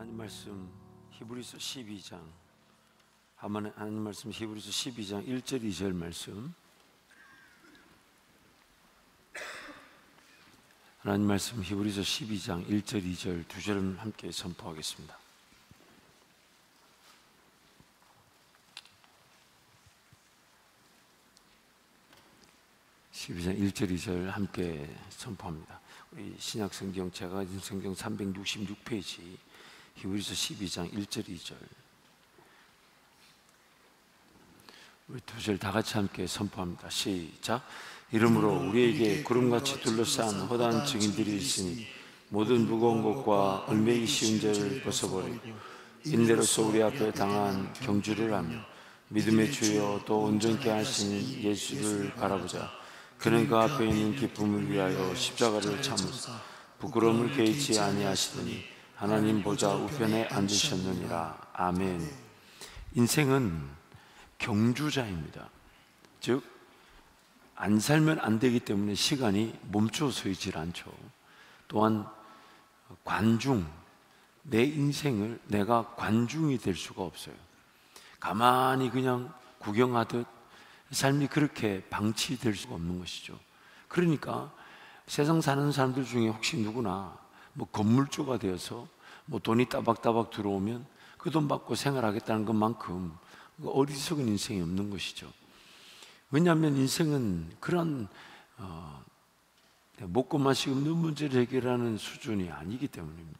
하나님 말씀 히브리서 12장 하나님 말씀 히브리서 12장 1절 2절 말씀 하나님 말씀 히브리서 12장 1절 2절 두 절을 함께 선포하겠습니다. (12장) 1절 2절 함께 선포합니다. 우리 신약성경 제가 가진 성경 366페이지 히브리서 12장 1절 2절 우리 두 절 다 같이 함께 선포합니다. 시작. 이러므로 우리에게 구름같이 둘러싼 허다한 증인들이 있으니 모든 무거운 것과 얽매이기 쉬운 죄를 벗어버리고 인내로서 우리 앞에 당한 경주를 하며 믿음의 주여 또 온전케 하시는 예수를 바라보자. 그는 그 앞에 있는 기쁨을 위하여 십자가를 참으사 부끄러움을 개의치 아니하시더니 하나님 보좌 우편에 앉으셨느니라. 아멘. 인생은 경주자입니다. 즉 안 살면 안 되기 때문에 시간이 멈춰 서 있질 않죠. 또한 관중, 내 인생을 내가 관중이 될 수가 없어요. 가만히 그냥 구경하듯 삶이 그렇게 방치될 수가 없는 것이죠. 그러니까 세상 사는 사람들 중에 혹시 누구나 건물주가 되어서 돈이 따박따박 들어오면 그 돈 받고 생활하겠다는 것만큼 어리석은 인생이 없는 것이죠. 왜냐하면 인생은 그런 먹고 마시고 없는 문제를 해결하는 수준이 아니기 때문입니다.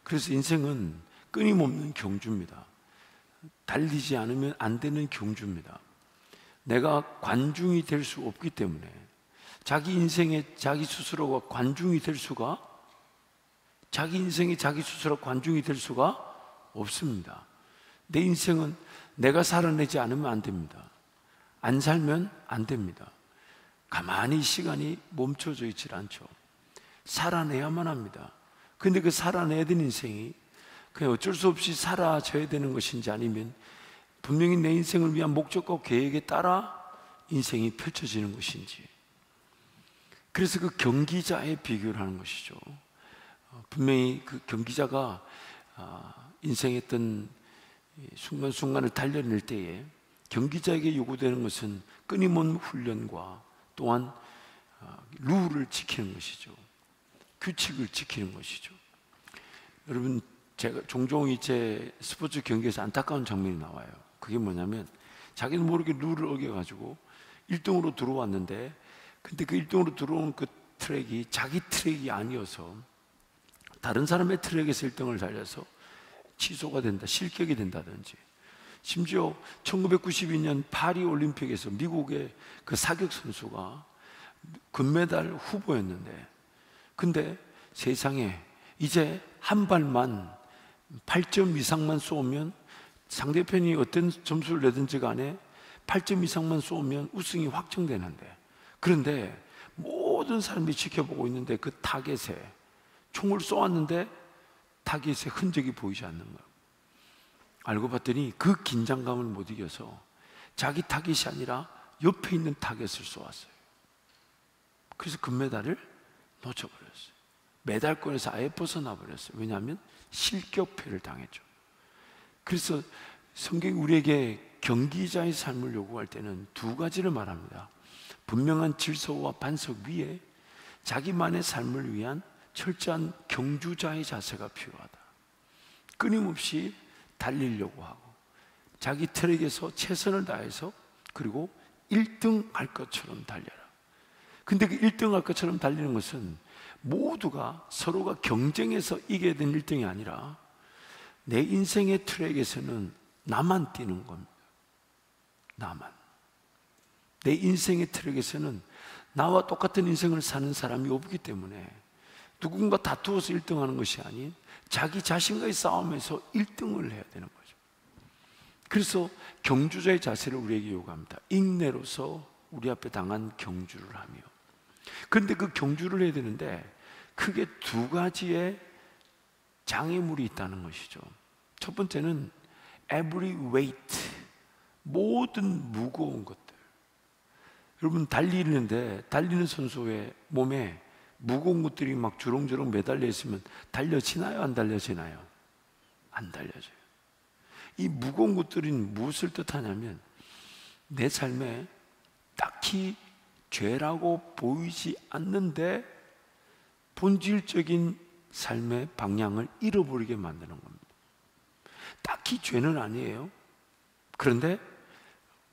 그래서 인생은 끊임없는 경주입니다. 달리지 않으면 안 되는 경주입니다. 내가 관중이 될 수 없기 때문에 자기 인생에 자기 스스로가 관중이 될 수가 자기 인생에 자기 스스로 관중이 될 수가 없습니다. 내 인생은 내가 살아내지 않으면 안 됩니다. 안 살면 안 됩니다. 가만히 시간이 멈춰져 있질 않죠. 살아내야만 합니다. 근데 그 살아내야 되는 인생이 그냥 어쩔 수 없이 살아져야 되는 것인지 아니면 분명히 내 인생을 위한 목적과 계획에 따라 인생이 펼쳐지는 것인지, 그래서 그 경기자의 비교를 하는 것이죠. 분명히 그 경기자가 인생의 어떤 순간순간을 달려낼 때에 경기자에게 요구되는 것은 끊임없는 훈련과 또한 룰을 지키는 것이죠. 규칙을 지키는 것이죠. 여러분, 제가 종종 제 스포츠 경기에서 안타까운 장면이 나와요. 그게 뭐냐면 자기는 모르게 룰을 어겨가지고 1등으로 들어왔는데, 근데 그 1등으로 들어온 그 트랙이 자기 트랙이 아니어서 다른 사람의 트랙에서 1등을 달려서 취소가 된다, 실격이 된다든지, 심지어 1992년 파리 올림픽에서 미국의 그 사격 선수가 금메달 후보였는데, 근데 세상에 이제 한 발만 8점 이상만 쏘면, 상대편이 어떤 점수를 내든지 간에 8점 이상만 쏘면 우승이 확정되는데, 그런데 모든 사람이 지켜보고 있는데 그 타겟에 총을 쏘았는데 타겟에 흔적이 보이지 않는 거예요. 알고 봤더니 그 긴장감을 못 이겨서 자기 타겟이 아니라 옆에 있는 타겟을 쏘았어요. 그래서 금메달을 놓쳐버렸어요. 메달권에서 아예 벗어나 버렸어요. 왜냐하면 실격패를 당했죠. 그래서 성경이 우리에게 경기자의 삶을 요구할 때는 두 가지를 말합니다. 분명한 질서와 반석 위에 자기만의 삶을 위한 철저한 경주자의 자세가 필요하다. 끊임없이 달리려고 하고 자기 트랙에서 최선을 다해서, 그리고 1등 할 것처럼 달려라. 근데 그 1등 할 것처럼 달리는 것은 모두가 서로가 경쟁해서 이겨야 되는 1등이 아니라 내 인생의 트랙에서는 나만 뛰는 겁니다. 나만. 내 인생의 트랙에서는 나와 똑같은 인생을 사는 사람이 없기 때문에 누군가 다투어서 1등하는 것이 아닌 자기 자신과의 싸움에서 1등을 해야 되는 거죠. 그래서 경주자의 자세를 우리에게 요구합니다. 인내로서 우리 앞에 당한 경주를 하며. 그런데 그 경주를 해야 되는데 크게 두 가지의 장애물이 있다는 것이죠. 첫 번째는 every weight, 모든 무거운 것들. 여러분, 달리는데 달리는 선수의 몸에 무거운 것들이 막 주렁주렁 매달려 있으면 달려지나요? 안 달려지나요? 안 달려져요. 이 무거운 것들은 무엇을 뜻하냐면 내 삶에 딱히 죄라고 보이지 않는데 본질적인 삶의 방향을 잃어버리게 만드는 겁니다. 딱히 죄는 아니에요. 그런데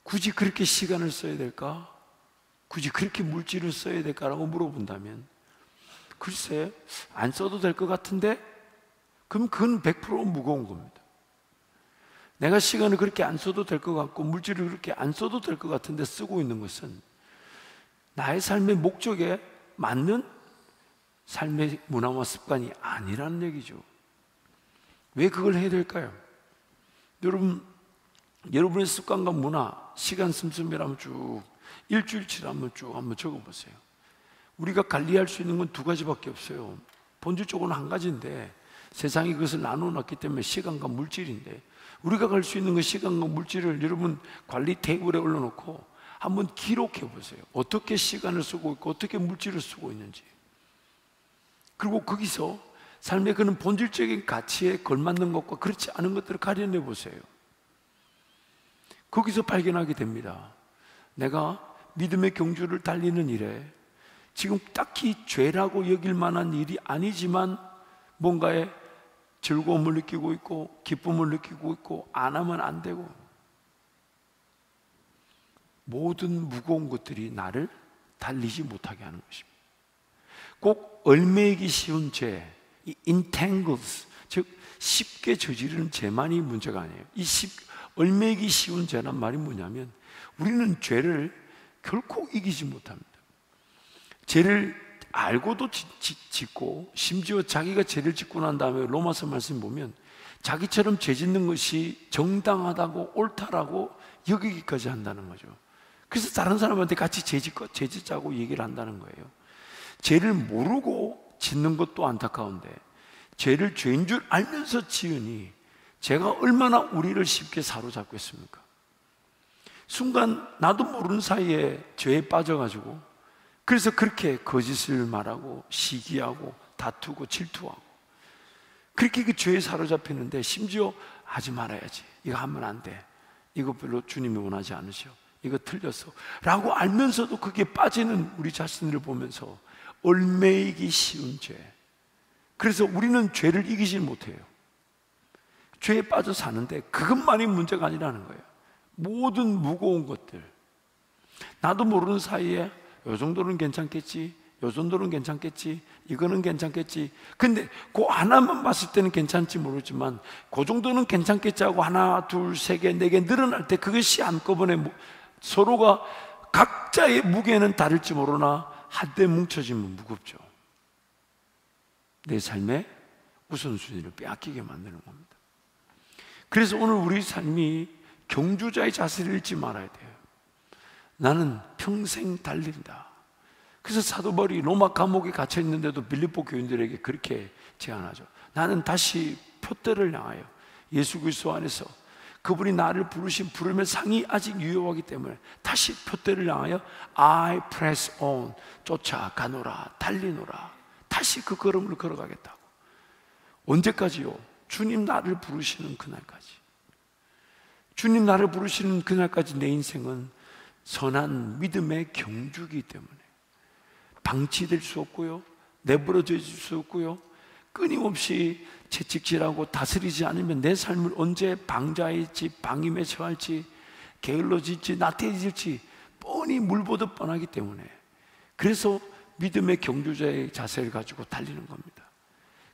굳이 그렇게 시간을 써야 될까? 굳이 그렇게 물질을 써야 될까라고 물어본다면 글쎄 안 써도 될 것 같은데, 그럼 그건 100% 무거운 겁니다. 내가 시간을 그렇게 안 써도 될 것 같고 물질을 그렇게 안 써도 될 것 같은데 쓰고 있는 것은 나의 삶의 목적에 맞는 삶의 문화와 습관이 아니라는 얘기죠. 왜 그걸 해야 될까요? 여러분의 습관과 문화, 시간 씀씀이라면 쭉 일주일치 한번 쭉 한번 적어보세요. 우리가 관리할 수 있는 건 두 가지밖에 없어요. 본질적으로는 한 가지인데 세상이 그것을 나눠놨기 때문에 시간과 물질인데, 우리가 갈 수 있는 그 시간과 물질을 여러분 관리 테이블에 올려놓고 한번 기록해 보세요. 어떻게 시간을 쓰고 있고 어떻게 물질을 쓰고 있는지. 그리고 거기서 삶의 그런 본질적인 가치에 걸맞는 것과 그렇지 않은 것들을 가려내 보세요. 거기서 발견하게 됩니다. 내가 믿음의 경주를 달리는 일에 지금 딱히 죄라고 여길 만한 일이 아니지만 뭔가에 즐거움을 느끼고 있고 기쁨을 느끼고 있고 안 하면 안 되고, 모든 무거운 것들이 나를 달리지 못하게 하는 것입니다. 꼭 얽매이기 쉬운 죄, 이 entangles, 즉 쉽게 저지르는 죄만이 문제가 아니에요. 이 얽매이기 쉬운 죄란 말이 뭐냐면 우리는 죄를 결코 이기지 못합니다. 죄를 알고도 짓고, 심지어 자기가 죄를 짓고 난 다음에 로마서 말씀 보면 자기처럼 죄 짓는 것이 정당하다고 옳다라고 여기기까지 한다는 거죠. 그래서 다른 사람한테 같이 죄 짓자고 얘기를 한다는 거예요. 죄를 모르고 짓는 것도 안타까운데 죄를 죄인 줄 알면서 지으니 죄가 얼마나 우리를 쉽게 사로잡고 있습니까? 순간 나도 모르는 사이에 죄에 빠져가지고, 그래서 그렇게 거짓을 말하고 시기하고 다투고 질투하고 그렇게 그 죄에 사로잡히는데, 심지어 하지 말아야지, 이거 하면 안 돼, 이거 별로 주님이 원하지 않으셔, 이거 틀렸어 라고 알면서도 그게 빠지는 우리 자신을 보면서 얽매이기 쉬운 죄. 그래서 우리는 죄를 이기지 못해요. 죄에 빠져 사는데 그것만이 문제가 아니라는 거예요. 모든 무거운 것들, 나도 모르는 사이에 요 정도는 괜찮겠지, 요 정도는 괜찮겠지, 이거는 괜찮겠지. 근데 그 하나만 봤을 때는 괜찮지 모르지만 그 정도는 괜찮겠지 하고 하나, 둘, 세 개, 네 개 늘어날 때 그것이 한꺼번에 서로가 각자의 무게는 다를지 모르나 한때 뭉쳐지면 무겁죠. 내 삶의 우선순위를 빼앗기게 만드는 겁니다. 그래서 오늘 우리 삶이 경주자의 자세를 잃지 말아야 돼요. 나는 평생 달린다. 그래서 사도 바울이 로마 감옥에 갇혀 있는데도 빌립보 교인들에게 그렇게 제안하죠. 나는 다시 표대를 향하여 예수 그리스도 안에서 그분이 나를 부르신 부름의 상이 아직 유효하기 때문에 다시 표대를 향하여 I press on, 쫓아가노라, 달리노라. 다시 그 걸음을 걸어가겠다고. 언제까지요? 주님 나를 부르시는 그날까지. 주님 나를 부르시는 그날까지 내 인생은 선한 믿음의 경주이기 때문에 방치될 수 없고요, 내버려질 수 없고요, 끊임없이 채찍질하고 다스리지 않으면 내 삶을 언제 방자할지, 방임에 처할지, 게을러질지, 나태해질지 뻔히 물보듯 뻔하기 때문에, 그래서 믿음의 경주자의 자세를 가지고 달리는 겁니다.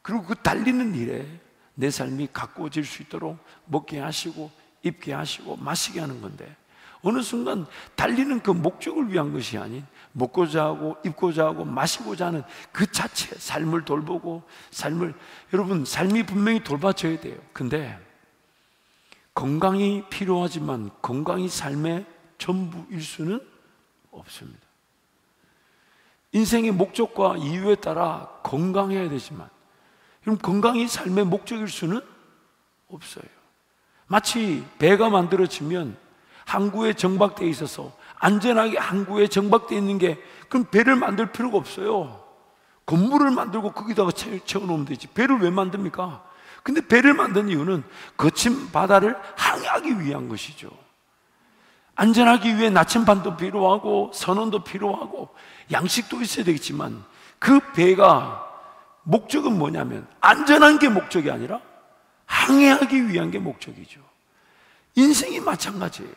그리고 그 달리는 일에 내 삶이 가꾸어질 수 있도록 먹게 하시고 입게 하시고 마시게 하는 건데, 어느 순간 달리는 그 목적을 위한 것이 아닌 먹고자 하고 입고자 하고 마시고자 하는 그 자체, 삶을 돌보고 여러분 삶이 분명히 돌봐져야 돼요. 근데 건강이 필요하지만 건강이 삶의 전부일 수는 없습니다. 인생의 목적과 이유에 따라 건강해야 되지만 그럼 건강이 삶의 목적일 수는 없어요. 마치 배가 만들어지면 항구에 정박되어 있어서 안전하게 항구에 정박되어 있는 게, 그럼 배를 만들 필요가 없어요. 건물을 만들고 거기다가 채워놓으면 되지. 배를 왜 만듭니까? 근데 배를 만든 이유는 거친 바다를 항해하기 위한 것이죠. 안전하기 위해 나침반도 필요하고 선원도 필요하고 양식도 있어야 되겠지만, 그 배가 목적은 뭐냐면 안전한 게 목적이 아니라 항해하기 위한 게 목적이죠. 인생이 마찬가지예요.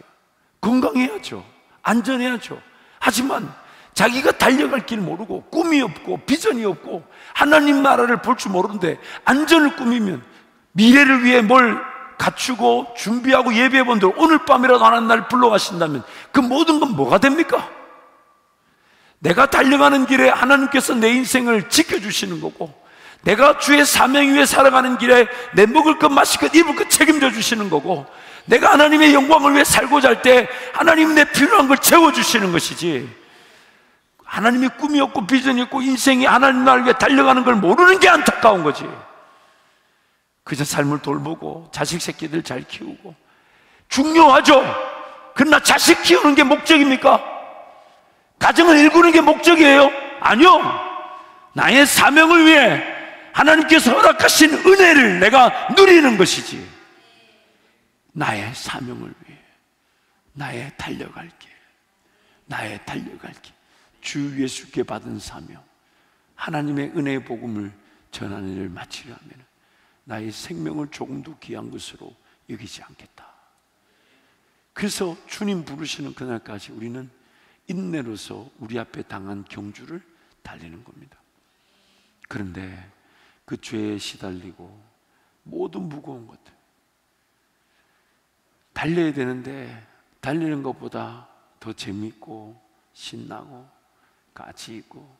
건강해야죠. 안전해야죠. 하지만 자기가 달려갈 길 모르고 꿈이 없고 비전이 없고 하나님 나라를 볼 줄 모르는데 안전을 꾸미면, 미래를 위해 뭘 갖추고 준비하고 예배해 본들 오늘 밤이라도 하나님 날 불러가신다면 그 모든 건 뭐가 됩니까? 내가 달려가는 길에 하나님께서 내 인생을 지켜주시는 거고, 내가 주의 사명 위에 살아가는 길에 내 먹을 것 마실 것 입을 것 책임져 주시는 거고, 내가 하나님의 영광을 위해 살고자 할 때 하나님 내 필요한 걸 채워주시는 것이지, 하나님이 꿈이 없고 비전이 없고 인생이 하나님 나라를 위해 달려가는 걸 모르는 게 안타까운 거지. 그저 삶을 돌보고 자식 새끼들 잘 키우고 중요하죠. 그러나 자식 키우는 게 목적입니까? 가정을 일구는 게 목적이에요? 아니요. 나의 사명을 위해 하나님께서 허락하신 은혜를 내가 누리는 것이지, 나의 사명을 위해, 나의 달려갈 길, 나의 달려갈 길, 주 예수께 받은 사명, 하나님의 은혜의 복음을 전하는 일을 마치려 하면 나의 생명을 조금도 귀한 것으로 여기지 않겠다. 그래서 주님 부르시는 그날까지 우리는 인내로서 우리 앞에 당한 경주를 달리는 겁니다. 그런데 그 죄에 시달리고 모든 무거운 것들 달려야 되는데, 달리는 것보다 더 재밌고 신나고 가치 있고,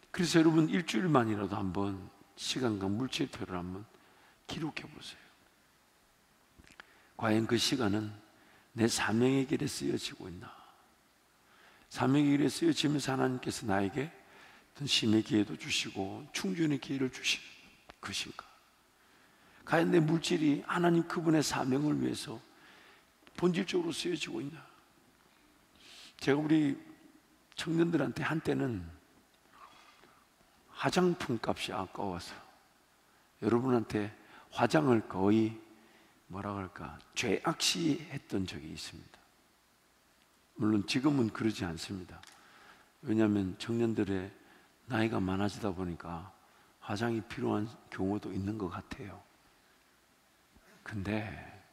그래서 여러분 일주일만이라도 한번 시간과 물질표를 한번 기록해 보세요. 과연 그 시간은 내 사명의 길에 쓰여지고 있나? 사명의 길에 쓰여지면서 하나님께서 나에게 어떤 쉼의 기회도 주시고 충전의 기회를 주시는 것인가? 과연 내 물질이 하나님 그분의 사명을 위해서 본질적으로 쓰여지고 있나? 제가 우리 청년들한테 한때는 화장품 값이 아까워서 여러분한테 화장을 거의 뭐라 그럴까, 죄악시 했던 적이 있습니다. 물론 지금은 그러지 않습니다. 왜냐하면 청년들의 나이가 많아지다 보니까 화장이 필요한 경우도 있는 것 같아요. 근데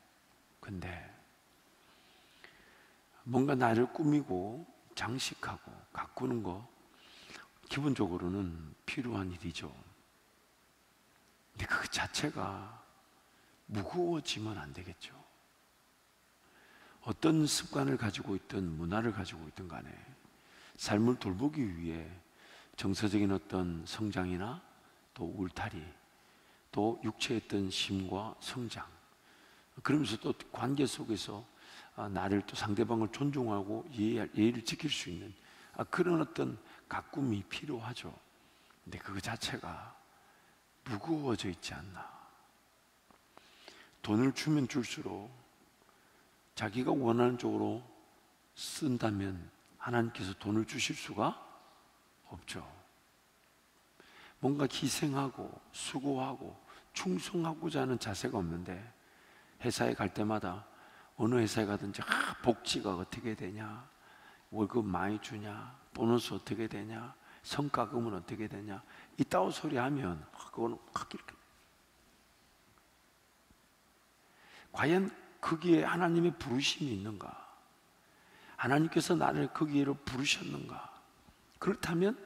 뭔가 나를 꾸미고 장식하고 가꾸는 거 기본적으로는 필요한 일이죠. 근데 그 자체가 무거워지면 안 되겠죠. 어떤 습관을 가지고 있든 문화를 가지고 있든 간에 삶을 돌보기 위해 정서적인 어떤 성장이나 또 울타리, 또 육체의 어떤 쉼과 성장, 그러면서 또 관계 속에서 나를 또 상대방을 존중하고 예의를 지킬 수 있는 그런 어떤 가꿈이 필요하죠. 근데 그 자체가 무거워져 있지 않나. 돈을 주면 줄수록 자기가 원하는 쪽으로 쓴다면 하나님께서 돈을 주실 수가 없죠. 뭔가 희생하고 수고하고 충성하고자 하는 자세가 없는데, 회사에 갈 때마다 어느 회사에 가든지 복지가 어떻게 되냐, 월급 많이 주냐, 보너스 어떻게 되냐, 성과금은 어떻게 되냐, 이따위 소리 하면 그거는 이렇게. 과연 거기에 하나님의 부르심이 있는가? 하나님께서 나를 거기로 부르셨는가? 그렇다면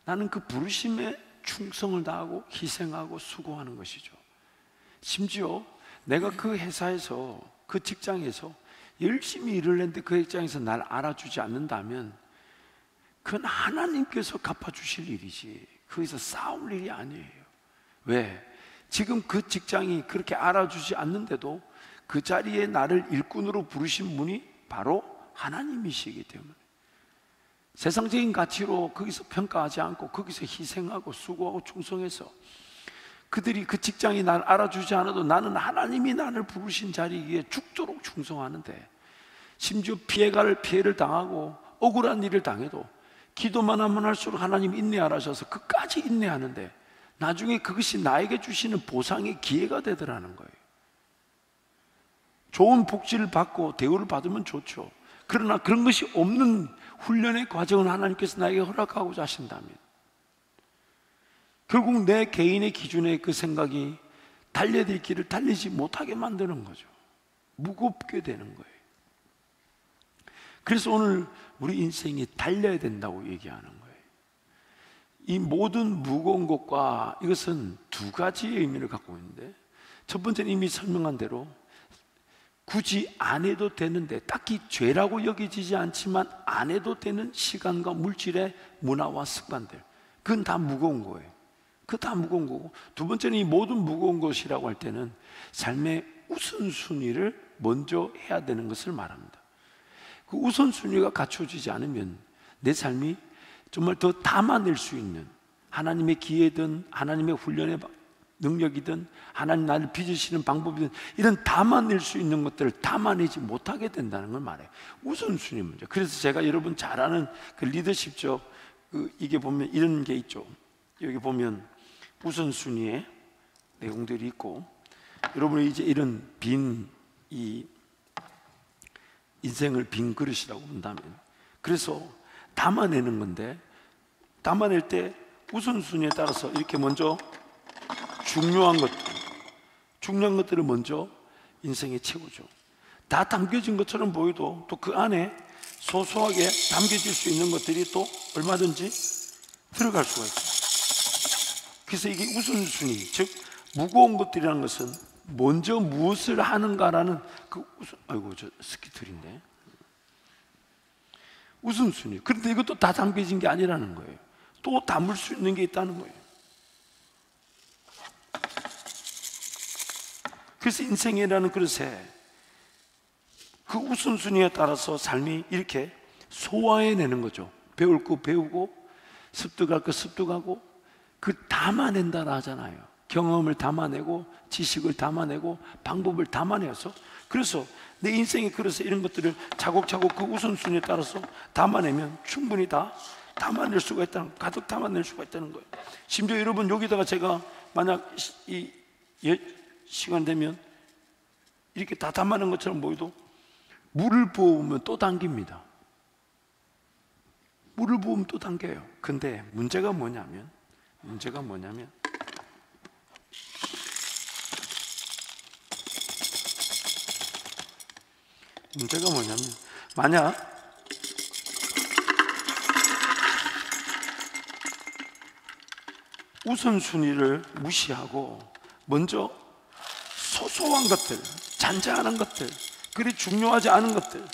나는 그 부르심에 충성을 다하고 희생하고 수고하는 것이죠. 심지어 내가 그 회사에서, 그 직장에서 열심히 일을 했는데 그 직장에서 날 알아주지 않는다면 그건 하나님께서 갚아주실 일이지 거기서 싸울 일이 아니에요. 왜? 지금 그 직장이 그렇게 알아주지 않는데도 그 자리에 나를 일꾼으로 부르신 분이 바로 하나님이시기 때문에 세상적인 가치로 거기서 평가하지 않고 거기서 희생하고 수고하고 충성해서 그들이 그 직장이 날 알아주지 않아도 나는 하나님이 나를 부르신 자리에 죽도록 충성하는데, 심지어 피해를 당하고 억울한 일을 당해도 기도만 하면 할수록 하나님 인내하라 하셔서 끝까지 인내하는데 나중에 그것이 나에게 주시는 보상의 기회가 되더라는 거예요. 좋은 복지를 받고 대우를 받으면 좋죠. 그러나 그런 것이 없는 훈련의 과정을 하나님께서 나에게 허락하고자 하신다면 결국 내 개인의 기준에 그 생각이 달려야 될 길을 달리지 못하게 만드는 거죠. 무겁게 되는 거예요. 그래서 오늘 우리 인생이 달려야 된다고 얘기하는 거예요. 이 모든 무거운 것과 이것은 두 가지의 의미를 갖고 있는데, 첫 번째는 이미 설명한 대로 굳이 안 해도 되는데, 딱히 죄라고 여겨지지 않지만 안 해도 되는 시간과 물질의 문화와 습관들, 그건 다 무거운 거예요. 그거 다 무거운 거고, 두 번째는 이 모든 무거운 것이라고 할 때는 삶의 우선순위를 먼저 해야 되는 것을 말합니다. 그 우선순위가 갖춰지지 않으면 내 삶이 정말 더 담아낼 수 있는 하나님의 기회든 하나님의 훈련의 능력이든 하나님 나를 빚으시는 방법이든 이런 담아낼 수 있는 것들을 담아내지 못하게 된다는 걸 말해요. 우선순위 문제. 그래서 제가 여러분 잘 아는 그 리더십적 이게 보면 이런 게 있죠. 여기 보면 우선순위의 내용들이 있고, 여러분이 이제 이런 이 인생을 빈 그릇이라고 본다면, 그래서 담아내는 건데, 담아낼 때 우선순위에 따라서 이렇게 먼저 중요한 것들을 먼저 인생에 채우죠. 다 담겨진 것처럼 보여도 또 그 안에 소소하게 담겨질 수 있는 것들이 또 얼마든지 들어갈 수가 있어요. 그래서 이게 우선순위, 즉 무거운 것들이라는 것은 먼저 무엇을 하는가라는 아이고 저 스키틀인데 우선순위. 그런데 이것도 다 담겨진 게 아니라는 거예요. 또 담을 수 있는 게 있다는 거예요. 그래서 인생이라는 그릇에 그 우선순위에 따라서 삶이 이렇게 소화해내는 거죠. 배울 거 배우고 습득할 거 습득하고, 그 담아낸다라 하잖아요. 경험을 담아내고 지식을 담아내고 방법을 담아내서, 그래서 내 인생의 그릇에 이런 것들을 차곡차곡 그 우선순위에 따라서 담아내면 충분히 다 담아낼 수가 있다는, 가득 담아낼 수가 있다는 거예요. 심지어 여러분 여기다가 제가 만약 시간 되면 이렇게 다 담아낸 것처럼 보여도 물을 부으면 또 당깁니다. 물을 부으면 또 당겨요. 근데 문제가 뭐냐면 만약 우선순위를 무시하고 먼저 소소한 것들, 잔잔한 것들, 그리 중요하지 않은 것들,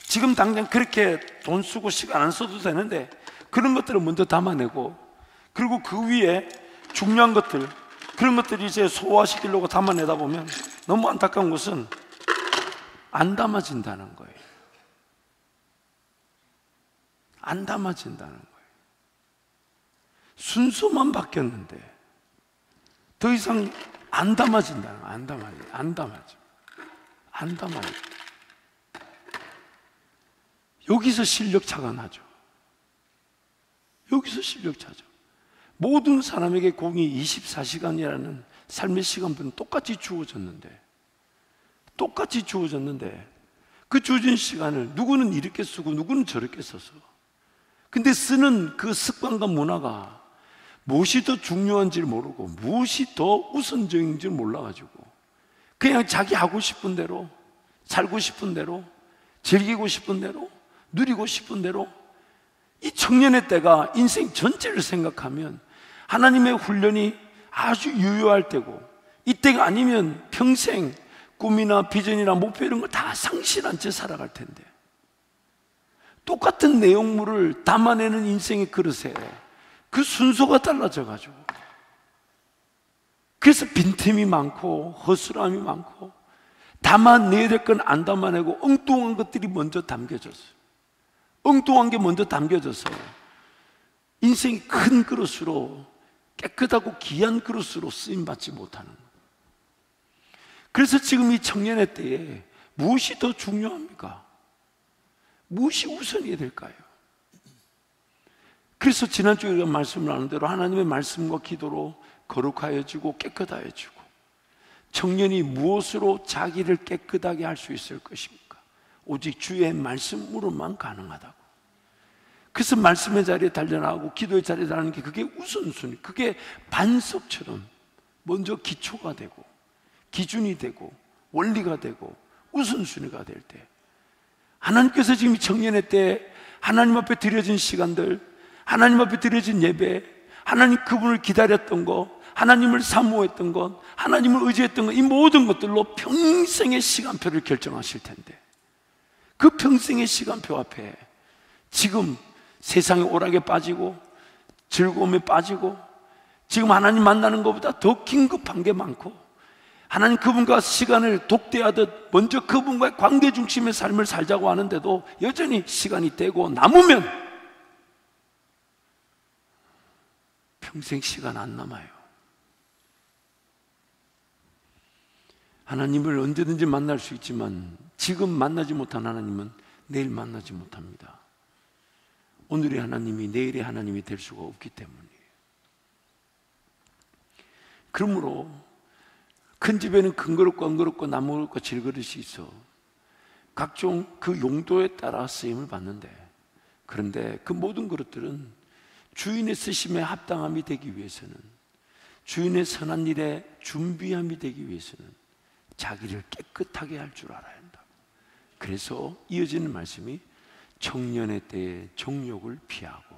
지금 당장 그렇게 돈 쓰고 시간 안 써도 되는데 그런 것들을 먼저 담아내고, 그리고 그 위에 중요한 것들, 그런 것들을 이제 소화시키려고 담아내다 보면 너무 안타까운 것은 안 담아진다는 거예요. 안 담아진다는 거예요. 순서만 바뀌었는데 더 이상 안 담아진다는 거예요. 안 담아져. 여기서 실력 차가 나죠. 여기서 실력 차죠. 모든 사람에게 공이 24시간이라는 삶의 시간분은 똑같이 주어졌는데 그 주어진 시간을 누구는 이렇게 쓰고 누구는 저렇게 써서, 근데 쓰는 그 습관과 문화가 무엇이 더 중요한지를 모르고 무엇이 더 우선적인지를 몰라가지고 그냥 자기 하고 싶은 대로, 살고 싶은 대로, 즐기고 싶은 대로, 누리고 싶은 대로, 이 청년의 때가 인생 전체를 생각하면 하나님의 훈련이 아주 유효할 때고, 이때가 아니면 평생 꿈이나 비전이나 목표 이런 걸 다 상실한 채 살아갈 텐데, 똑같은 내용물을 담아내는 인생의 그릇에 그 순서가 달라져 가지고, 그래서 빈틈이 많고 허술함이 많고 담아내야 될 건 안 담아내고 엉뚱한 것들이 먼저 담겨졌어요. 엉뚱한 게 먼저 담겨져서 인생이 큰 그릇으로, 깨끗하고 귀한 그릇으로 쓰임받지 못하는 거예요. 그래서 지금 이 청년의 때에 무엇이 더 중요합니까? 무엇이 우선이 될까요? 그래서 지난주에 우리가 말씀을 나눈 대로 하나님의 말씀과 기도로 거룩하여지고 깨끗하여지고, 청년이 무엇으로 자기를 깨끗하게 할 수 있을 것입니까? 오직 주의 말씀으로만 가능하다고. 그래서 말씀의 자리에 달려나가고 기도의 자리에 달려나가는 게 그게 우선순위, 그게 반석처럼 먼저 기초가 되고 기준이 되고 원리가 되고 우선순위가 될 때, 하나님께서 지금 청년의 때 하나님 앞에 드려진 시간들, 하나님 앞에 드려진 예배, 하나님 그분을 기다렸던 것, 하나님을 사모했던 것, 하나님을 의지했던 것, 이 모든 것들로 평생의 시간표를 결정하실 텐데, 그 평생의 시간표 앞에 지금 세상의 오락에 빠지고 즐거움에 빠지고 지금 하나님 만나는 것보다 더 긴급한 게 많고, 하나님 그분과 시간을 독대하듯 먼저 그분과의 관계 중심의 삶을 살자고 하는데도 여전히 시간이 되고 남으면 평생 시간 안 남아요. 하나님을 언제든지 만날 수 있지만 지금 만나지 못한 하나님은 내일 만나지 못합니다. 오늘의 하나님이 내일의 하나님이 될 수가 없기 때문이에요. 그러므로 큰 집에는 큰 그릇과 안 그릇과 나무 그릇과 질그릇이 있어 각종 그 용도에 따라 쓰임을 받는데, 그런데 그 모든 그릇들은 주인의 쓰심에 합당함이 되기 위해서는, 주인의 선한 일에 준비함이 되기 위해서는 자기를 깨끗하게 할 줄 알아야 한다. 그래서 이어지는 말씀이 청년의 때에 정욕을 피하고,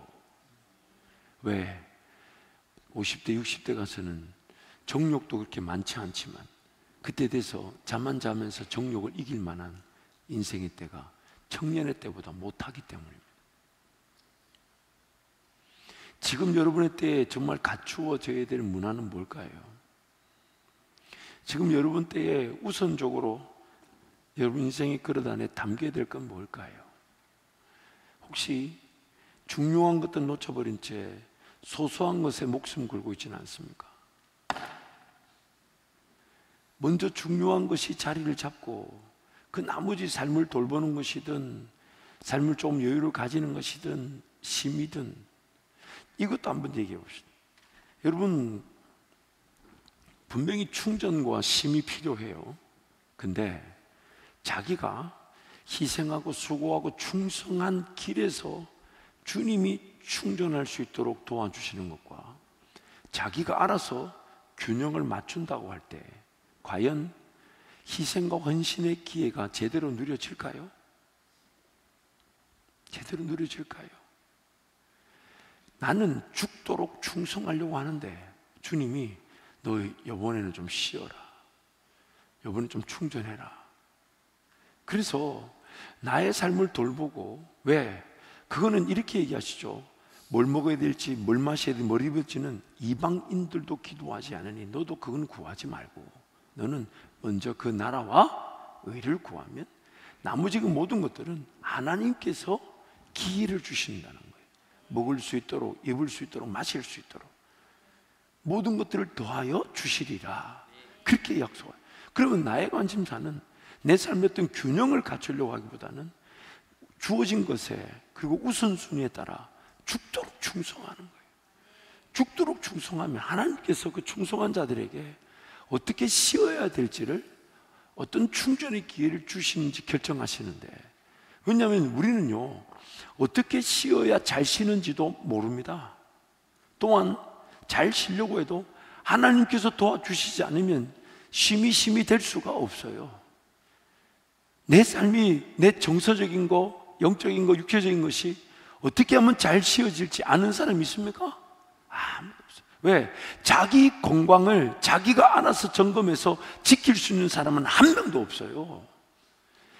왜 50대 60대 가서는 정욕도 그렇게 많지 않지만 그때 돼서 잠만 자면서 정욕을 이길 만한 인생의 때가 청년의 때보다 못하기 때문입니다. 지금 여러분의 때에 정말 갖추어져야 될 문화는 뭘까요? 지금 여러분 때에 우선적으로 여러분 인생의 그릇 안에 담겨야 될 건 뭘까요? 혹시 중요한 것들 놓쳐버린 채 소소한 것에 목숨 걸고 있지는 않습니까? 먼저 중요한 것이 자리를 잡고 그 나머지 삶을 돌보는 것이든 삶을 좀 여유를 가지는 것이든 심이든, 이것도 한번 얘기해 봅시다. 여러분, 분명히 충전과 심이 필요해요. 근데 자기가 희생하고 수고하고 충성한 길에서 주님이 충전할 수 있도록 도와주시는 것과 자기가 알아서 균형을 맞춘다고 할 때 과연 희생과 헌신의 기회가 제대로 누려질까요? 제대로 누려질까요? 나는 죽도록 충성하려고 하는데 주님이 너 이번에는 좀 쉬어라, 이번엔 좀 충전해라. 그래서 나의 삶을 돌보고, 왜? 그거는 이렇게 얘기하시죠. 뭘 먹어야 될지, 뭘 마셔야 될지, 뭘 입을지는 이방인들도 기도하지 않으니 너도 그건 구하지 말고 너는 먼저 그 나라와 의를 구하면 나머지 그 모든 것들은 하나님께서 기회를 주신다는 거예요. 먹을 수 있도록, 입을 수 있도록, 마실 수 있도록 모든 것들을 더하여 주시리라, 그렇게 약속해요. 그러면 나의 관심사는 내 삶의 어떤 균형을 갖추려고 하기보다는 주어진 것에, 그리고 우선순위에 따라 죽도록 충성하는 거예요. 죽도록 충성하면 하나님께서 그 충성한 자들에게 어떻게 쉬어야 될지를, 어떤 충전의 기회를 주시는지 결정하시는데, 왜냐하면 우리는요 어떻게 쉬어야 잘 쉬는지도 모릅니다. 또한 잘 쉬려고 해도 하나님께서 도와주시지 않으면 쉼이 될 수가 없어요. 내 삶이, 내 정서적인 거, 영적인 거, 육체적인 것이 어떻게 하면 잘 쉬어질지 아는 사람이 있습니까? 아무도 없어요. 왜? 자기 건강을 자기가 알아서 점검해서 지킬 수 있는 사람은 한 명도 없어요.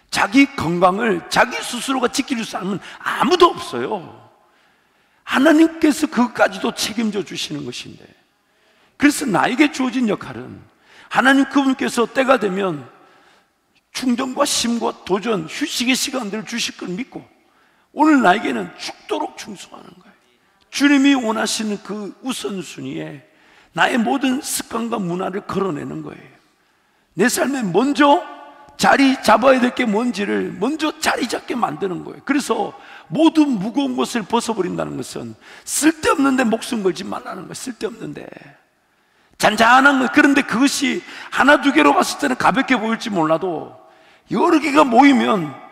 자기 건강을 자기 스스로가 지킬 사람은 아무도 없어요. 하나님께서 그것까지도 책임져 주시는 것인데, 그래서 나에게 주어진 역할은 하나님 그분께서 때가 되면 충전과 쉼과 도전, 휴식의 시간들을 주실 걸 믿고 오늘 나에게는 죽도록 충성하는 거예요. 주님이 원하시는 그 우선순위에 나의 모든 습관과 문화를 걸어내는 거예요. 내 삶에 먼저 자리 잡아야 될 게 뭔지를 먼저 자리 잡게 만드는 거예요. 그래서 모든 무거운 것을 벗어버린다는 것은 쓸데없는데 목숨 걸지 말라는 거예요. 쓸데없는데. 잔잔한 것. 그런데 그것이 하나 두 개로 봤을 때는 가볍게 보일지 몰라도 여러 개가 모이면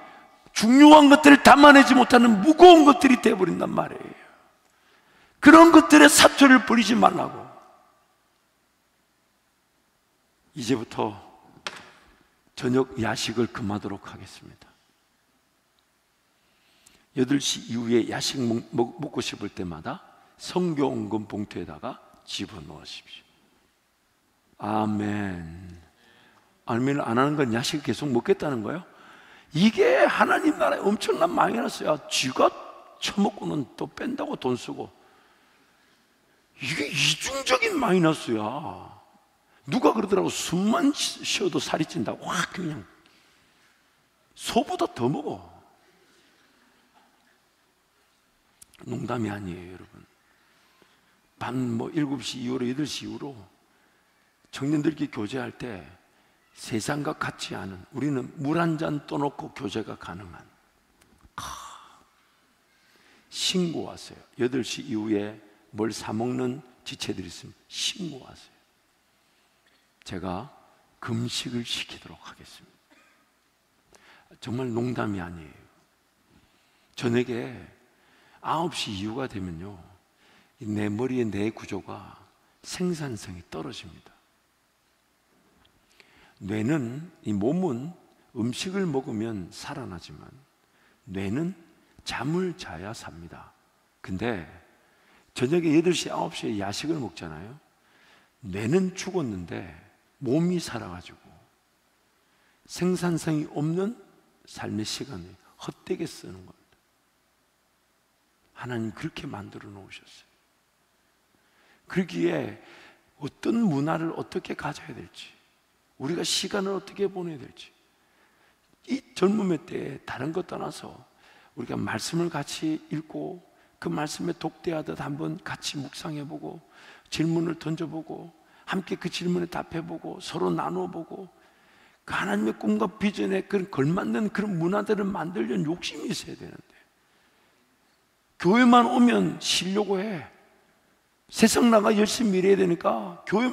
중요한 것들을 담아내지 못하는 무거운 것들이 되어버린단 말이에요. 그런 것들의 사투를 버리지 말라고. 이제부터 저녁 야식을 금하도록 하겠습니다. 8시 이후에 야식 먹고 싶을 때마다 성경원금 봉투에다가 집어넣으십시오. 아멘. 아멘. 안 하는 건 야식을 계속 먹겠다는 거예요? 이게 하나님 나라에 엄청난 마이너스야. 쥐가 처먹고는 또 뺀다고 돈 쓰고. 이게 이중적인 마이너스야. 누가 그러더라고. 숨만 쉬어도 살이 찐다고. 확 그냥 소보다 더 먹어. 농담이 아니에요, 여러분. 밤 7시 이후로 8시 이후로 청년들끼리 교제할 때 세상과 같지 않은, 우리는 물 한 잔 떠놓고 교제가 가능한. 신고하세요. 8시 이후에 뭘 사먹는 지체들이 있으면 신고하세요. 제가 금식을 시키도록 하겠습니다. 정말 농담이 아니에요. 저녁에 9시 이후가 되면요, 내 머리의 뇌 구조가 생산성이 떨어집니다. 뇌는, 이 몸은 음식을 먹으면 살아나지만 뇌는 잠을 자야 삽니다. 근데 저녁에 8시, 9시에 야식을 먹잖아요. 뇌는 죽었는데 몸이 살아가지고 생산성이 없는 삶의 시간을 헛되게 쓰는 겁니다. 하나님 그렇게 만들어 놓으셨어요. 그러기에 어떤 문화를 어떻게 가져야 될지, 우리가 시간을 어떻게 보내야 될지, 이 젊음의 때에 다른 것 떠나서 우리가 말씀을 같이 읽고 그 말씀에 독대하듯 한번 같이 묵상해보고 질문을 던져보고 함께 그 질문에 답해보고 서로 나눠보고 그 하나님의 꿈과 비전에 그런 걸맞는 그런 문화들을 만들려는 욕심이 있어야 되는데, 교회만 오면 쉬려고 해. 세상 나가 열심히 일해야 되니까 교회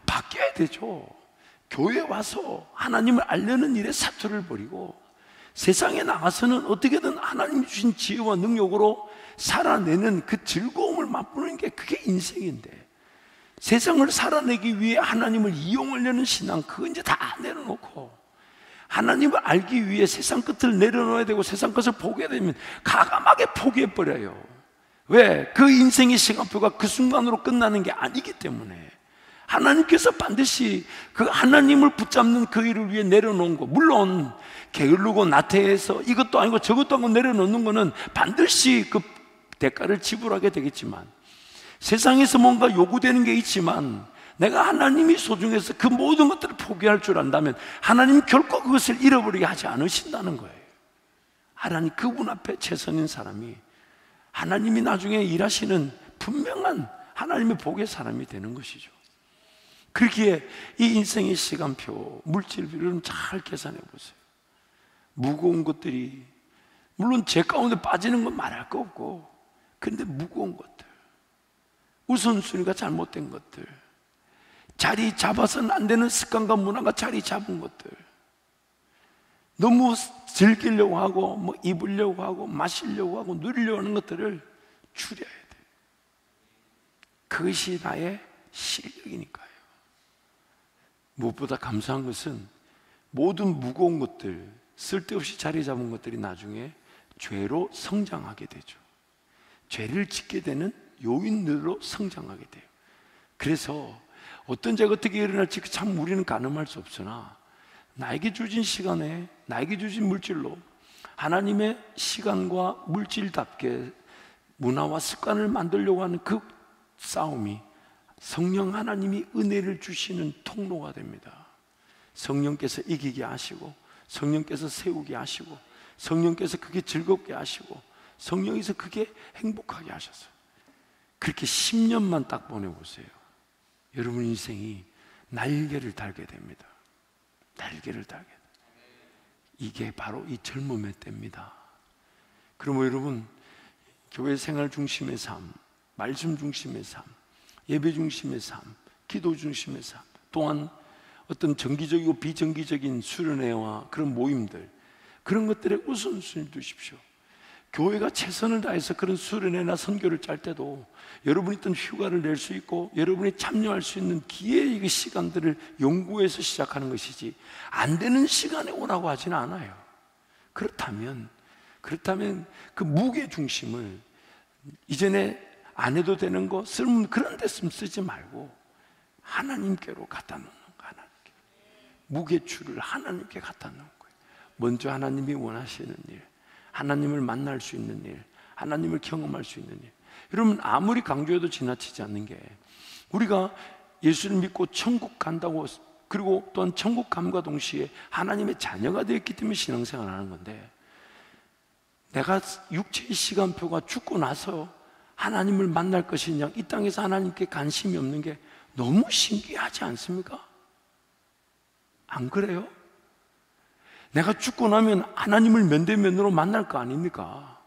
바뀌어야 되죠. 교회에 와서 하나님을 알려는 일에 사투를 벌이고 세상에 나가서는 어떻게든 하나님이 주신 지혜와 능력으로 살아내는 그 즐거움을 맛보는 게 그게 인생인데, 세상을 살아내기 위해 하나님을 이용하려는 신앙, 그거 이제 다 내려놓고 하나님을 알기 위해 세상 끝을 내려놓아야 되고 세상 것을 포기해야 되면 가감하게 포기해버려요. 왜? 그 인생의 시간표가 그 순간으로 끝나는 게 아니기 때문에 하나님께서 반드시 그 하나님을 붙잡는 그 일을 위해 내려놓은 거, 물론 게으르고 나태해서 이것도 아니고 저것도 아니고 내려놓는 거는 반드시 그 대가를 지불하게 되겠지만, 세상에서 뭔가 요구되는 게 있지만 내가 하나님이 소중해서 그 모든 것들을 포기할 줄 안다면 하나님 결코 그것을 잃어버리게 하지 않으신다는 거예요. 하나님 그분 앞에 최선인 사람이 하나님이 나중에 일하시는 분명한 하나님의 복의 사람이 되는 것이죠. 그렇기에 이 인생의 시간표, 물질비를 잘 계산해 보세요. 무거운 것들이, 물론 제 가운데 빠지는 건 말할 거 없고, 그런데 무거운 것들, 우선순위가 잘못된 것들, 자리 잡아서는 안 되는 습관과 문화가 자리 잡은 것들, 너무 즐기려고 하고 뭐 입으려고 하고 마시려고 하고 누리려고 하는 것들을 줄여야 돼요. 그것이 나의 실력이니까요. 무엇보다 감사한 것은 모든 무거운 것들, 쓸데없이 자리 잡은 것들이 나중에 죄로 성장하게 되죠. 죄를 짓게 되는 요인들로 성장하게 돼요. 그래서 어떤 죄가 어떻게 일어날지 참 우리는 가늠할 수 없으나, 나에게 주신 시간에, 나에게 주신 물질로 하나님의 시간과 물질답게 문화와 습관을 만들려고 하는 그 싸움이 성령 하나님이 은혜를 주시는 통로가 됩니다. 성령께서 이기게 하시고, 성령께서 세우게 하시고, 성령께서 그게 즐겁게 하시고, 성령께서 그게 행복하게 하셨어요. 그렇게 10년만 딱 보내보세요. 여러분 인생이 날개를 달게 됩니다. 날개를 달게 됩니다. 이게 바로 이 젊음의 때입니다. 그러면 여러분, 교회 생활 중심의 삶, 말씀 중심의 삶, 예배 중심의 삶, 기도 중심의 삶, 또한 어떤 정기적이고 비정기적인 수련회와 그런 모임들, 그런 것들에 우선순위 두십시오. 교회가 최선을 다해서 그런 수련회나 선교를 짤 때도 여러분이 어떤 휴가를 낼 수 있고 여러분이 참여할 수 있는 기회의 시간들을 연구해서 시작하는 것이지, 안 되는 시간에 오라고 하지는 않아요. 그렇다면 그 무게 중심을 이전에 안 해도 되는 거, 쓸모없는 그런 데 쓰지 말고 하나님께로 갖다 놓는 거. 하나님께 무게추를 하나님께 갖다 놓는 거예요. 먼저 하나님이 원하시는 일, 하나님을 만날 수 있는 일, 하나님을 경험할 수 있는 일. 여러분, 아무리 강조해도 지나치지 않는 게, 우리가 예수를 믿고 천국 간다고, 그리고 또한 천국 감과 동시에 하나님의 자녀가 되었기 때문에 신앙생활을 하는 건데, 내가 육체의 시간표가 죽고 나서 하나님을 만날 것이냐, 이 땅에서 하나님께 관심이 없는 게 너무 신기하지 않습니까? 안 그래요? 내가 죽고 나면 하나님을 면대면으로 만날 거 아닙니까?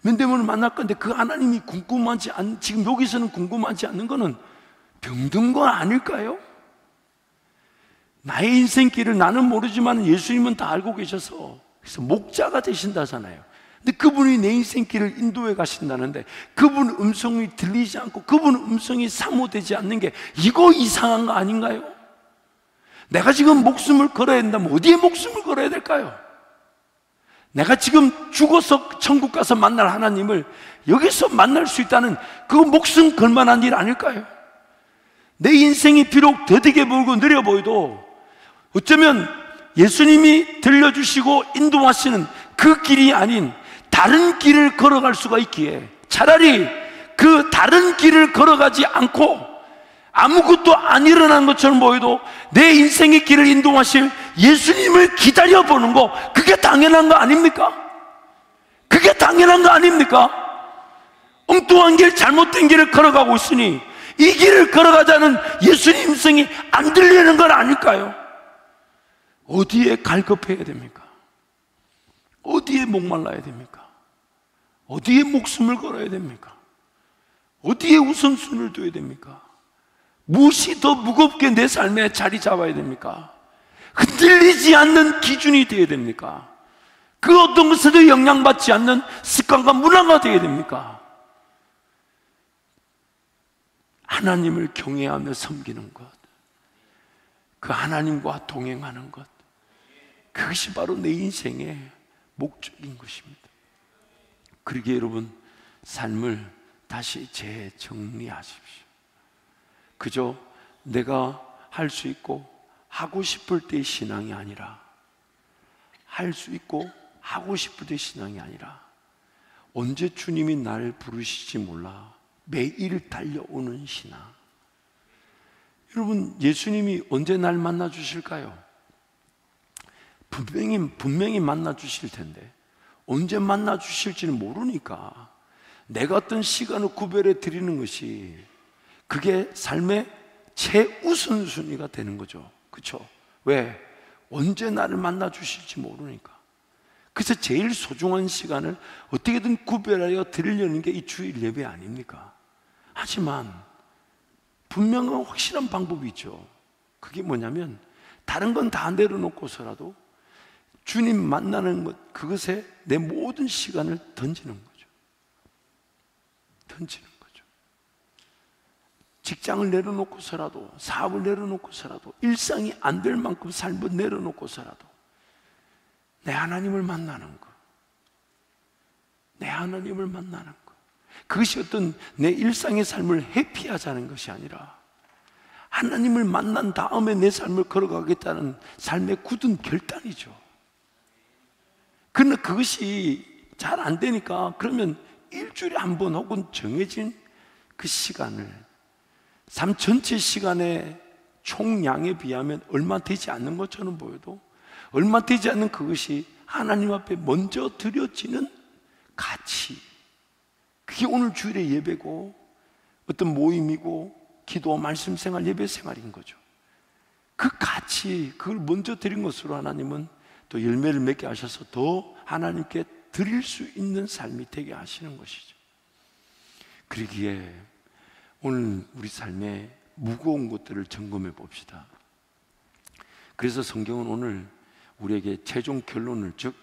면대면으로 만날 건데 그 하나님이 궁금하지 않, 지금 여기서는 궁금하지 않는 거는 병든 건 아닐까요? 나의 인생길을 나는 모르지만 예수님은 다 알고 계셔서, 그래서 목자가 되신다잖아요. 근데 그분이 내 인생길을 인도해 가신다는데 그분 음성이 들리지 않고 그분 음성이 사모되지 않는 게, 이거 이상한 거 아닌가요? 내가 지금 목숨을 걸어야 된다면 어디에 목숨을 걸어야 될까요? 내가 지금 죽어서 천국 가서 만날 하나님을 여기서 만날 수 있다는 그 목숨 걸 만한 일 아닐까요? 내 인생이 비록 더디게 보이고 느려 보여도 어쩌면 예수님이 들려주시고 인도하시는 그 길이 아닌 다른 길을 걸어갈 수가 있기에, 차라리 그 다른 길을 걸어가지 않고 아무것도 안 일어난 것처럼 보여도 내 인생의 길을 인도하실 예수님을 기다려보는 거, 그게 당연한 거 아닙니까? 그게 당연한 거 아닙니까? 엉뚱한 길, 잘못된 길을 걸어가고 있으니 이 길을 걸어가자는 예수님 음성이 안 들리는 건 아닐까요? 어디에 갈급해야 됩니까? 어디에 목말라야 됩니까? 어디에 목숨을 걸어야 됩니까? 어디에 우선순위를 둬야 됩니까? 무엇이 더 무겁게 내 삶에 자리 잡아야 됩니까? 흔들리지 않는 기준이 되어야 됩니까? 그 어떤 것에도 영향받지 않는 습관과 문화가 되어야 됩니까? 하나님을 경외하며 섬기는 것, 그 하나님과 동행하는 것, 그것이 바로 내 인생의 목적인 것입니다. 그러기에 여러분, 삶을 다시 재정리하십시오. 그저 내가 할 수 있고 하고 싶을 때의 신앙이 아니라, 할 수 있고 하고 싶을 때의 신앙이 아니라, 언제 주님이 나를 부르실지 몰라 매일 달려오는 신앙. 여러분, 예수님이 언제 날 만나 주실까요? 분명히 만나 주실 텐데 언제 만나 주실지는 모르니까 내가 어떤 시간을 구별해 드리는 것이, 그게 삶의 최우선순위가 되는 거죠. 그렇죠? 왜? 언제 나를 만나 주실지 모르니까. 그래서 제일 소중한 시간을 어떻게든 구별하여 드리려는 게 이 주일 예배 아닙니까? 하지만 분명한 확실한 방법이 있죠. 그게 뭐냐면, 다른 건 다 내려놓고서라도 주님 만나는 것, 그것에 내 모든 시간을 던지는 거죠. 던지는 거죠. 직장을 내려놓고서라도, 사업을 내려놓고서라도, 일상이 안 될 만큼 삶을 내려놓고서라도 내 하나님을 만나는 것, 내 하나님을 만나는 것, 그것이 어떤 내 일상의 삶을 회피하자는 것이 아니라 하나님을 만난 다음에 내 삶을 걸어가겠다는 삶의 굳은 결단이죠. 그러나 그것이 잘 안 되니까, 그러면 일주일에 한 번 혹은 정해진 그 시간을, 삶 전체 시간의 총량에 비하면 얼마 되지 않는 것처럼 보여도, 얼마 되지 않는 그것이 하나님 앞에 먼저 드려지는 가치, 그게 오늘 주일의 예배고 어떤 모임이고 기도, 말씀 생활, 예배 생활인 거죠. 그 가치, 그걸 먼저 드린 것으로 하나님은 또 열매를 맺게 하셔서 더 하나님께 드릴 수 있는 삶이 되게 하시는 것이죠. 그러기에 오늘 우리 삶의 무거운 것들을 점검해 봅시다. 그래서 성경은 오늘 우리에게 최종 결론을, 즉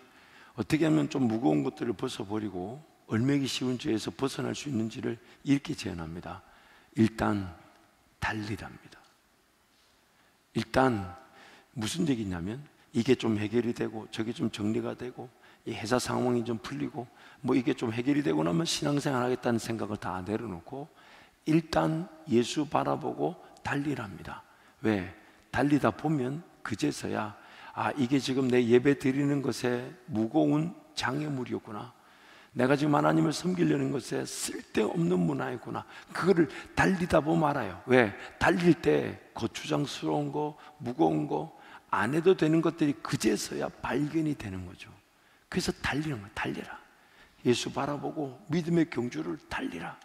어떻게 하면 좀 무거운 것들을 벗어버리고 얽매기 쉬운 죄에서 벗어날 수 있는지를 이렇게 제안합니다. 일단 달리랍니다. 일단 무슨 얘기냐면 이게 좀 해결이 되고 저게 좀 정리가 되고 이 회사 상황이 좀 풀리고 뭐 이게 좀 해결이 되고 나면 신앙생활 하겠다는 생각을 다 내려놓고 일단 예수 바라보고 달리랍니다. 왜? 달리다 보면 그제서야 아, 이게 지금 내 예배 드리는 것에 무거운 장애물이었구나, 내가 지금 하나님을 섬기려는 것에 쓸데없는 문화이구나, 그거를 달리다 보면 알아요. 왜? 달릴 때 거추장스러운 거, 무거운 거, 안 해도 되는 것들이 그제서야 발견이 되는 거죠. 그래서 달리는 거예요. 달리라. 예수 바라보고 믿음의 경주를 달리라.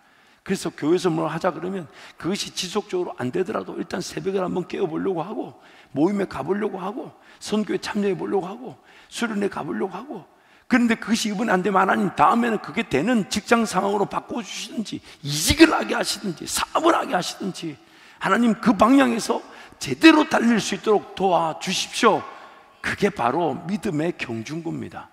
그래서 교회에서 뭘 하자 그러면 그것이 지속적으로 안 되더라도 일단 새벽에 한번 깨워보려고 하고, 모임에 가보려고 하고, 선교에 참여해 보려고 하고, 수련회 가보려고 하고, 그런데 그것이 이번에 안 되면 하나님 다음에는 그게 되는 직장 상황으로 바꿔주시든지, 이직을 하게 하시든지, 사업을 하게 하시든지, 하나님 그 방향에서 제대로 달릴 수 있도록 도와주십시오. 그게 바로 믿음의 경주인 겁니다.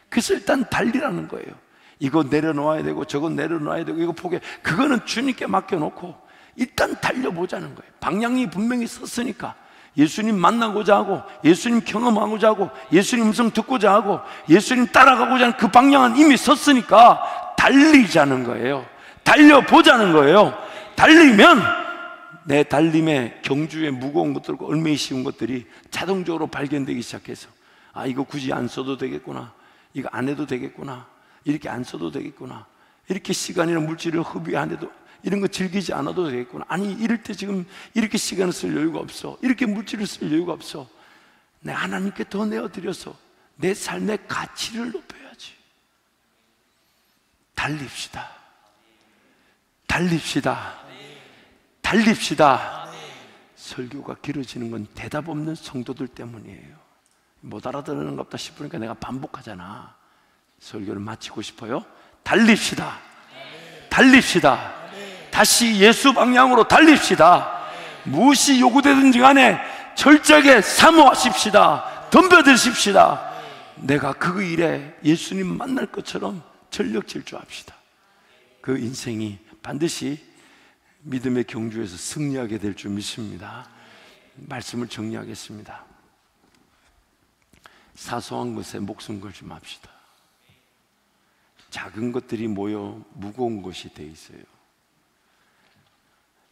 그래서 일단 달리라는 거예요. 이거 내려놓아야 되고 저거 내려놓아야 되고 이거 포기해, 그거는 주님께 맡겨놓고 일단 달려보자는 거예요. 방향이 분명히 섰으니까 예수님 만나고자 하고, 예수님 경험하고자 하고, 예수님 음성 듣고자 하고, 예수님 따라가고자 하는 그 방향은 이미 섰으니까 달리자는 거예요. 달려보자는 거예요. 달리면 내 달림의 경주에 무거운 것들과 얽매이 쉬운 것들이 자동적으로 발견되기 시작해서 아, 이거 굳이 안 써도 되겠구나, 이거 안 해도 되겠구나, 이렇게 안 써도 되겠구나, 이렇게 시간이나 물질을 허비 안 해도, 이런 거 즐기지 않아도 되겠구나, 아니 이럴 때 지금 이렇게 시간을 쓸 여유가 없어, 이렇게 물질을 쓸 여유가 없어, 내 하나님께 더 내어드려서 내 삶의 가치를 높여야지. 달립시다. 달립시다. 달립시다. 설교가 길어지는 건 대답 없는 성도들 때문이에요. 못 알아듣는 것 같다 싶으니까 내가 반복하잖아. 설교를 마치고 싶어요. 달립시다. 달립시다. 다시 예수 방향으로 달립시다. 무엇이 요구되든지 간에 철저하게 사모하십시다. 덤벼드십시다. 내가 그 일에 예수님 만날 것처럼 전력 질주합시다. 그 인생이 반드시 믿음의 경주에서 승리하게 될 줄 믿습니다. 말씀을 정리하겠습니다. 사소한 것에 목숨 걸지 맙시다. 작은 것들이 모여 무거운 것이 돼 있어요.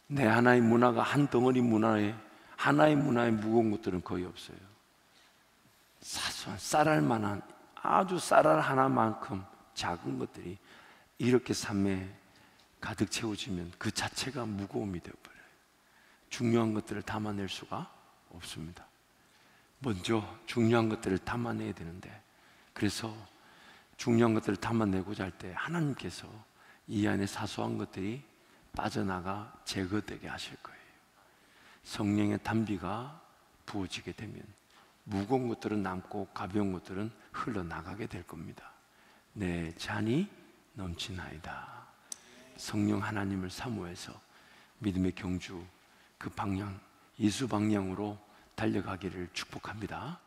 내 하나의 문화가 한 덩어리 문화에, 하나의 문화에 무거운 것들은 거의 없어요. 사소한 쌀알 만한, 아주 쌀알 하나만큼 작은 것들이 이렇게 삶에 가득 채워지면 그 자체가 무거움이 되어버려요. 중요한 것들을 담아낼 수가 없습니다. 먼저 중요한 것들을 담아내야 되는데, 그래서 중요한 것들을 담아내고자 할 때 하나님께서 이 안에 사소한 것들이 빠져나가 제거되게 하실 거예요. 성령의 단비가 부어지게 되면 무거운 것들은 남고 가벼운 것들은 흘러나가게 될 겁니다. 내 잔이 넘치나이다. 성령 하나님을 사모해서 믿음의 경주, 그 방향, 예수 방향으로 달려가기를 축복합니다.